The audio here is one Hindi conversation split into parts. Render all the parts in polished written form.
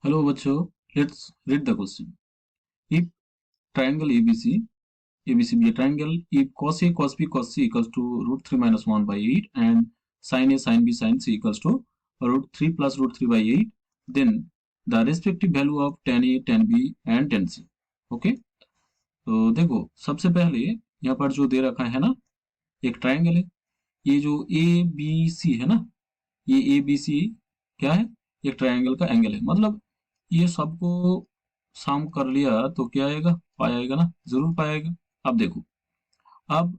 Hello बच्चों, let's read the question. If triangle ABC be a triangle, if cos A cos B cos C equals to root 3 minus 1 by 8 and sin A sin B sin C equals to root 3 plus root 3 by 8, then the respective value of tan A tan B and tan C. Okay, तो देखो सबसे पहले यहाँ पर जो दे रखा है ना, एक ट्राइंगल है। ये जो ए बी सी है ना, ये ए बी सी क्या है? एक ट्राइंगल का एंगल है। मतलब ये सबको सम कर लिया तो क्या आएगा? पाई आएगा ना, जरूर पाई आएगा। अब देखो, अब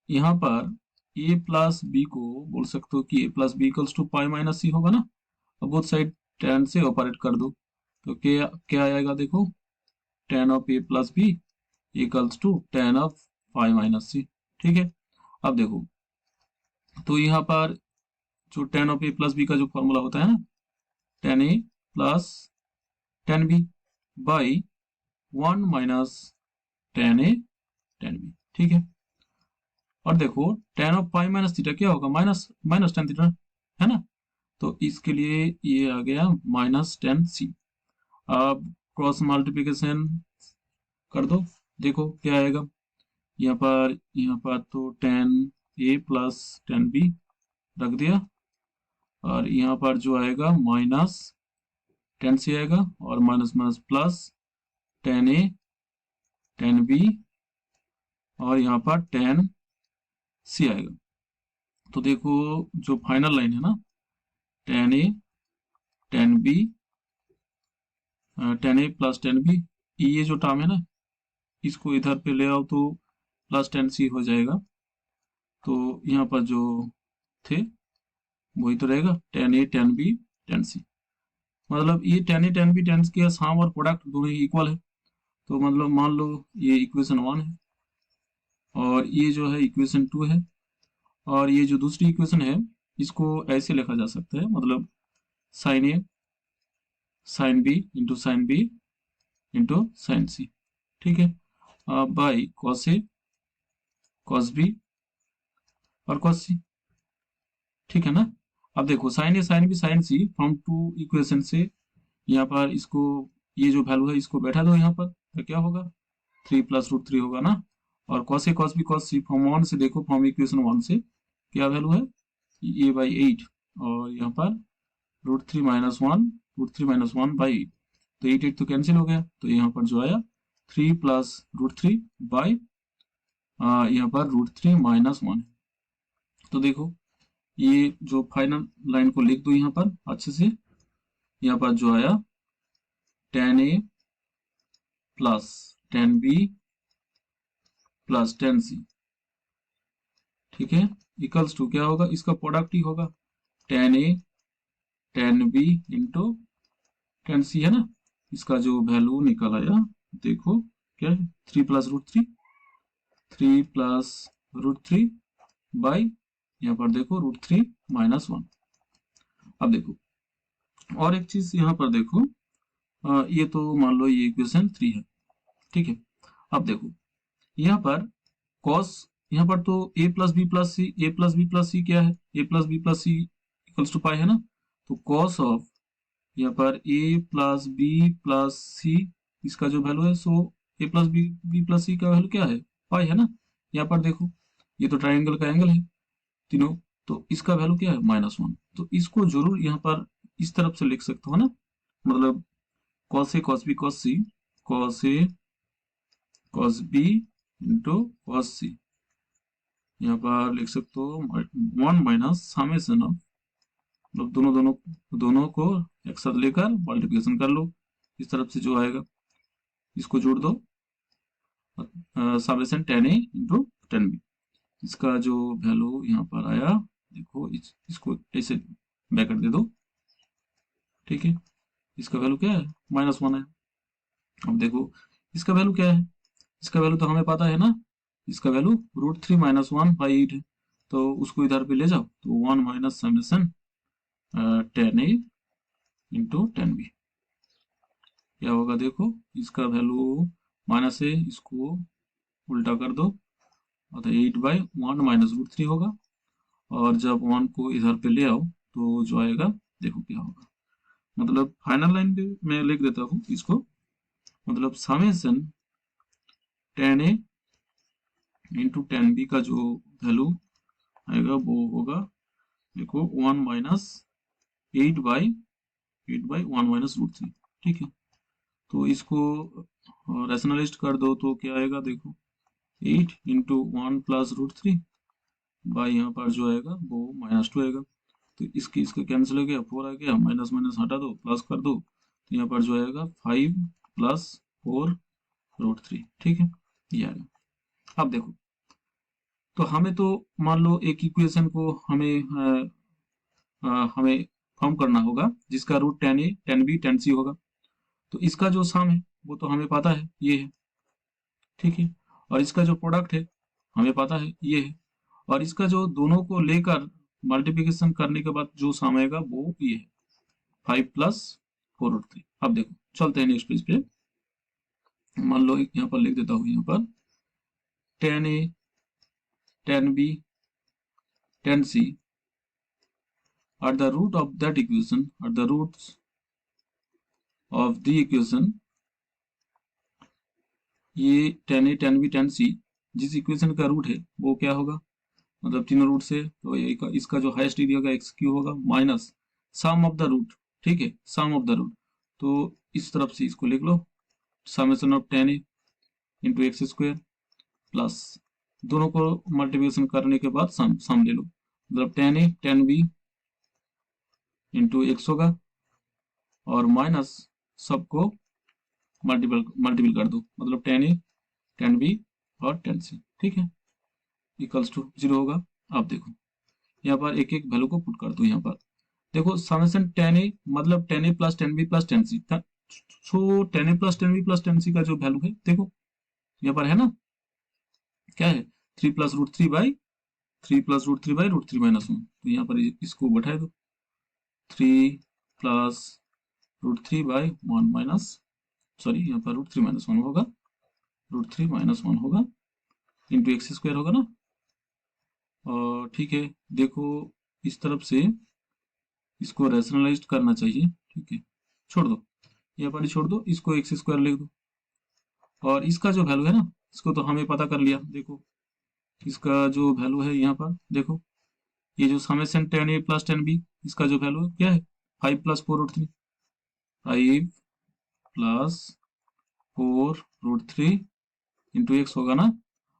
यहाँ पर ए प्लस बी को बोल सकते हो कि A plus B equals to pi minus C होगा ना। अब बोथ साइड टेन से ऑपरेट कर दो तो क्या क्या आएगा? देखो, tan of A plus B equals to tan of pi minus C. ठीक है, अब देखो, तो यहाँ पर जो tan of A plus B का जो फॉर्मूला होता है ना, tan A plus tan B by one minus tan A tan B. ठीक है, और देखो tan of pi minus theta क्या होगा? माइनस माइनस टेन थीटा, है ना। तो इसके लिए ये आ गया माइनस टेन सी। अब क्रॉस मल्टीप्लिकेशन कर दो, देखो क्या आएगा। यहाँ पर तो ten A plus tan B रख दिया, और यहाँ पर जो आएगा माइनस टेन सी आएगा, और minus minus plus ten A tan B, और यहाँ पर टेन सी आएगा। तो देखो जो फाइनल लाइन है ना, tan A tan B ten A plus tan B, ये जो टर्म है ना, इसको इधर पे ले आओ तो प्लस टेन सी हो जाएगा। तो यहाँ पर जो थे वही तो रहेगा, ten A tan B tan सी। मतलब ये ten A tan B ten के सम और प्रोडक्ट दोनों ही इक्वल है। तो मतलब मान लो ये इक्वेशन वन है, और ये जो है इक्वेशन टू है, और ये जो दूसरी इक्वेशन है इसको ऐसे लिखा जा सकता है, मतलब sine A sine B into sine C. ठीक है, by cos A cos B और कॉस सी। ठीक है ना। अब देखो sine A sine B sine C from two equation से यहाँ पर इसको, ये जो वैल्यू है इसको बैठा दो यहाँ पर, तो क्या होगा? थ्री प्लस रूट थ्री होगा ना। और cos A cos B cos C from one से देखो, फ्रॉम इक्वेशन वन से क्या वैल्यू है? ए बाई एट, और यहाँ पर root three minus one by eight. तो एट एट तो कैंसिल हो गया, तो यहाँ पर जो आया three plus root three by यहाँ पर रूट थ्री माइनस वन। तो देखो ये जो फाइनल लाइन को लिख दो यहाँ पर अच्छे से। यहाँ पर जो आया tan A plus tan B plus tan C. ठीक है, इक्वल्स टू क्या होगा? इसका प्रोडक्ट ही होगा, ten A tan B into ten सी, है ना। इसका जो वैल्यू निकल आया देखो क्या है? Three plus root three by यहाँ पर देखो रूट थ्री माइनस वन। अब देखो और एक चीज यहाँ पर देखो, ये तो मान लो ये इक्वेशन थ्री है। ठीक है, अब देखो यहाँ पर कॉस, यहाँ पर तो A plus B plus C, A plus B plus C क्या है? A plus B plus C equals to pi, है ना। तो कॉस ऑफ यहाँ पर A plus B plus C, इसका जो वैल्यू है so A plus B B plus C का वैल्यू क्या है? पाई, है ना। यहाँ पर देखो ये तो ट्राइंगल का एंगल है तीनों, तो इसका वैल्यू क्या है? Minus one. तो इसको जरूर यहाँ पर इस तरफ से लिख सकते हो ना, मतलब cos A cos B cos C, cos A cos B into cos सी। यहाँ पर लिख सकते हो वन माइनस समेशन ऑफ, मतलब दोनों दोनों दोनों को एक साथ लेकर मल्टीप्लिकेशन कर लो। इस तरफ से जो आएगा इसको जोड़ दो, summation tan A into tan B. इसका जो वैल्यू यहाँ पर आया देखो, इसको ऐसे ब्रैकेट दे दो। ठीक है, इसका वैल्यू क्या है? माइनस वन है। अब देखो इसका वैल्यू क्या है? इसका वैल्यू तो हमें पता है ना, इसका value root three minus one by eight है। तो उसको इधर पे ले जाओ तो one minus summation tan A into tan B क्या होगा? देखो इसका वैल्यू माइनस है, इसको उल्टा कर दो, अतः eight by one minus root three होगा। और जब वन को इधर पे ले आओ तो जो आएगा देखो क्या होगा, मतलब फाइनल लाइन पे मैं लिख देता हूँ इसको, मतलब summation tan A into tan B का जो वैल्यू आएगा वो होगा, देखो 1 माइनस 8/1 माइनस रूट 3। ठीक है, तो इसको रैशनलाइज कर दो तो क्या आएगा, देखो 8 इंटू 1 प्लस रूट 3 बाई यहाँ पर जो आएगा वो -2 आएगा। तो इसका कैंसिल हो गया, 4 आ गया, माइनस माइनस हटा दो, प्लस कर दो, तो यहाँ पर जो आएगा 5 प्लस 4 रूट 3। ठीक है, ये आएगा। अब देखो, तो हमें तो मान लो एक इक्वेशन को हमें फॉर्म करना होगा जिसका root ten A tan B tan सी होगा। तो इसका जो सम है वो तो हमें पता है, ये है। ठीक है, और इसका जो प्रोडक्ट है हमें पता है, ये है। और इसका जो दोनों को लेकर मल्टीप्लिकेशन करने के बाद जो सम आएगा वो ये है, 5 प्लस 4 रूट 3। अब देखो चलते हैं नेक्स्ट पेज पे। मान लो यहाँ पर लिख देता हूँ, यहाँ पर tan A tan B tan C at the root of that equation, at the roots of the equation, ये ten A tan B tan सी जिस इक्वेशन का रूट है वो क्या होगा, मतलब तीनों रूट से, तो इसका जो हाईएस्ट एरिया का एक्स क्यू होगा minus sum of the root. ठीक है, सम ऑफ द रूट, तो इस तरफ से इसको लिख लो, summation of tan A into X square plus दोनों को मल्टीप्लिकेशन करने के बाद सम ले लो, मतलब tan A tan B into x होगा और माइनस सबको मल्टीपल कर दो, मतलब टेन ए टेन बी और टेन सी। ठीक है, इक्वल्स टू 0 होगा। अब देखो यहाँ पर एक एक वैल्यू को पुट कर दो। यहाँ पर देखो समेशन टेन ए मतलब tan A plus tan B plus tan C, so tan A plus tan B plus tan C का जो वैल्यू है देखो यहाँ पर है ना, क्या है, 3 plus root 3 by 3 plus root 3 by root 3 minus 1। तो यहाँ पर इसको बैठा दो, 3 plus root 3 by 1 minus, sorry यहाँ पर रूट 3 माइनस 1 होगा, रूट 3 माइनस 1 होगा इंटू एक्स स्क्वायर होगा ना। और ठीक है, देखो इस तरफ से इसको रैशनलाइज करना चाहिए। ठीक है, छोड़ दो, यहाँ पर छोड़ दो, इसको एक्स स्क्वायर लिख दो। और इसका जो वैल्यू है ना, इसको तो हमें पता कर लिया। देखो इसका जो वैल्यू है यहाँ पर देखो, ये जो summation tan A plus tan B, इसका जो वैल्यू है क्या है, 5 plus 4 root 3, 5 plus 4 root 3 into x होगा ना।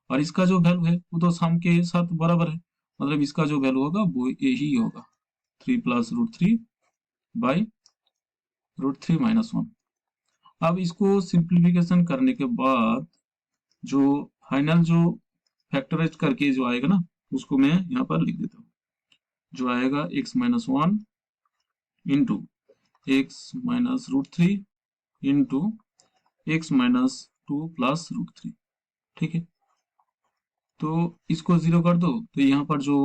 और इसका जो वैल्यू है वो तो सम के साथ बराबर है, मतलब इसका जो वैल्यू होगा वो यही होगा, 3 plus root 3 by root 3 minus 1। अब इसको सिंप्लीफिकेशन करने के बाद जो फाइनल जो फैक्टराइज करके जो आएगा ना, उसको मैं यहाँ पर लिख देता हूँ, जो आएगा x minus 1 into x minus root 3 into x minus 2 plus root 3। ठीक है, तो इसको 0 कर दो, तो यहाँ पर जो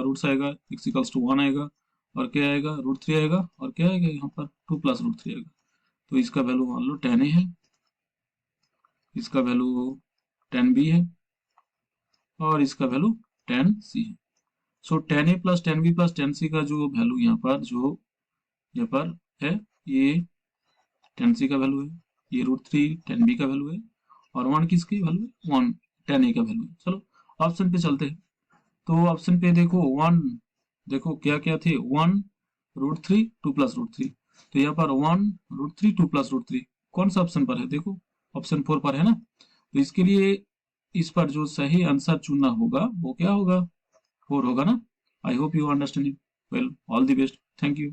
रूट्स आएगा x इक्वल्स टू 1 आएगा, और क्या आएगा, रूट 3 आएगा, और क्या आएगा यहाँ पर 2 प्लस रूट 3 आएगा। तो इसका वैल्यू मान लो 10 है, इसका वैल्यू 10b है, और इसका वैल्यू 10c है। सो 10a plus 10b plus 10c का जो वैल्यू यहाँ पर है, ये 10c का वैल्यू है, ये रूट 3 10b का वैल्यू है, और 1 किसकी वैल्यू है, 1 10a का वैल्यू है। चलो ऑप्शन पे चलते हैं। तो ऑप्शन पे देखो 1, देखो क्या क्या थे, 1 रूट 3 2 प्लस रूट 3, तो यहाँ पर 1 रूट 3 2 प्लस रूट 3 कौन सा ऑप्शन पर है, देखो ऑप्शन 4 पर है ना। तो इसके लिए इस पर जो सही आंसर चुनना होगा वो क्या होगा, 4 होगा ना। I hope you understand it well, all the best, thank you.